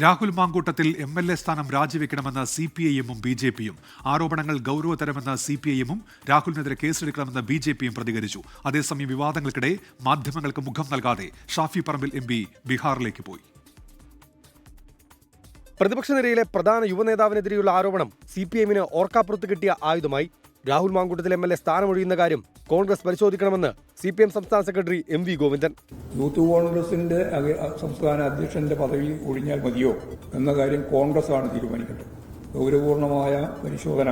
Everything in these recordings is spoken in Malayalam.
രാഹുൽ മാങ്കൂട്ടത്തിൽ MLA സ്ഥാനം രാജിവെക്കണമെന്ന് CPIM-ഉം BJP-യും. ആരോപണങ്ങൾ ഗൗരവതരമെന്ന് CPIM-ഉം രാഹുലിനെതിരെ കേസെടുക്കണമെന്ന് BJP-യും പ്രതികരിച്ചു. അതേസമയം വിവാദങ്ങൾക്കിടെ മാധ്യമങ്ങൾക്ക് മുഖം നൽകാതെ ഷാഫി പറമ്പിൽ MP ബീഹാറിലേക്ക് പോയി. പ്രതിപക്ഷ നിരയിലെ പ്രധാന യുവനേതാവിനെതിരെയുള്ള ആരോപണം CPIM-ന് ഓർക്കാപ്പുറത്ത് കിട്ടിയ ആയുധമായി. രാഹുൽ മാങ്കൂട്ടത്തിൽ MLA സ്ഥാനമൊഴിയുന്ന കാര്യം കോൺഗ്രസ് പരിശോധിക്കണമെന്ന് CPM സംസ്ഥാന സെക്രട്ടറി MV ഗോവിന്ദൻ. യൂത്ത് കോൺഗ്രസിന്റെ സംസ്ഥാന അധ്യക്ഷന്റെ പദവി ഒഴിഞ്ഞാൽ മതിയോ എന്ന കാര്യം കോൺഗ്രസ് ആണ് തീരുമാനിക്കേണ്ടത്. ഗൗരവപൂർണമായ പരിശോധന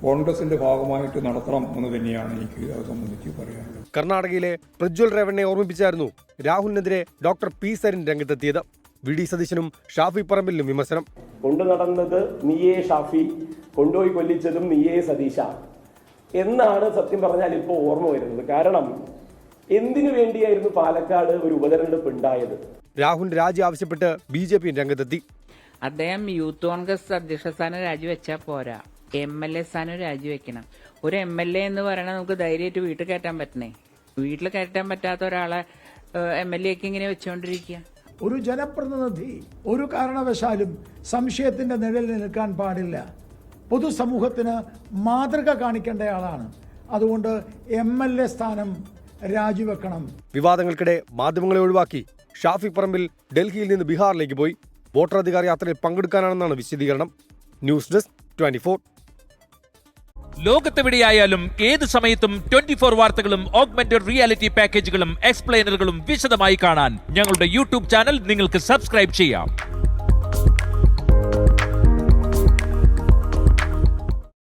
കോൺഗ്രസിന്റെ ഭാഗമായിട്ട് നടത്തണം എന്ന് തന്നെയാണ് എനിക്ക് അത് സംബന്ധിച്ച് പറയാനുള്ളത്. കർണാടകയിലെ പ്രജ്വൽ റേവണ്ണെ ഓർമ്മിപ്പിച്ചായിരുന്നു രാഹുലിനെതിരെ ഡോക്ടർ P സരിൻ രംഗത്തെത്തിയത്. VD സതീശനും ഷാഫി പറമ്പിലിനും വിമർശനം. കൊണ്ടു നടന്നത് നീയേ ഷാഫി, കൊണ്ടുപോയി കൊല്ലിച്ചതും നീയേ സതീശ എന്നാണ് സത്യം പറഞ്ഞാൽ ഇപ്പോൾ ഓർമ്മ വരുന്നത്. കാരണം എന്തിനു വേണ്ടിയായിരുന്നു പാലക്കാട് ഒരു ഉപതെരഞ്ഞെടുപ്പ് ഉണ്ടായത്? രാഹുലിന്റെ രാജി ആവശ്യപ്പെട്ട് BJP രംഗത്തെത്തി. അദ്ദേഹം യൂത്ത് കോൺഗ്രസ് അധ്യക്ഷ സ്ഥാനം രാജിവെച്ചാൽ പോരാ, MLA സ്ഥാനം രാജിവെക്കണം. ഒരു MLA എന്ന് പറയണത് നമുക്ക് ധൈര്യമായിട്ട് വീട്ടിൽ കയറ്റാൻ പറ്റണേ. വീട്ടിൽ കയറ്റാൻ പറ്റാത്ത ഒരാളെ MLA-ക്ക് ഇങ്ങനെ വെച്ചുകൊണ്ടിരിക്കുക. ഒരു ജനപ്രതിനിധി ഒരു കാരണവശാലും സംശയത്തിന്റെ നിഴലിൽ നിൽക്കാൻ പാടില്ല. പൊതുസമൂഹത്തിന് മാതൃക കാണിക്കേണ്ടയാളാണ്. അതുകൊണ്ട് MLA സ്ഥാനം രാജിവെക്കണം. വിവാദങ്ങൾക്കിടെ മാധ്യമങ്ങളെ ഒഴിവാക്കി ഷാഫി പറമ്പിൽ ഡൽഹിയിൽ നിന്ന് ബീഹാറിലേക്ക് പോയി. വോട്ടറധികാര യാത്രയിൽ പങ്കെടുക്കാനാണെന്നാണ് വിശദീകരണം. News desk 24. ലോകത്തെവിടെയായാലും ഏത് സമയത്തും 24 വാർത്തകളും ഓഗ്മെന്റഡ് റിയാലിറ്റി പാക്കേജുകളും എക്സ്പ്ലെയിനറുകളും വിശദമായി കാണാൻ ഞങ്ങളുടെ YouTube ചാനൽ നിങ്ങൾക്ക് സബ്സ്ക്രൈബ് ചെയ്യാം.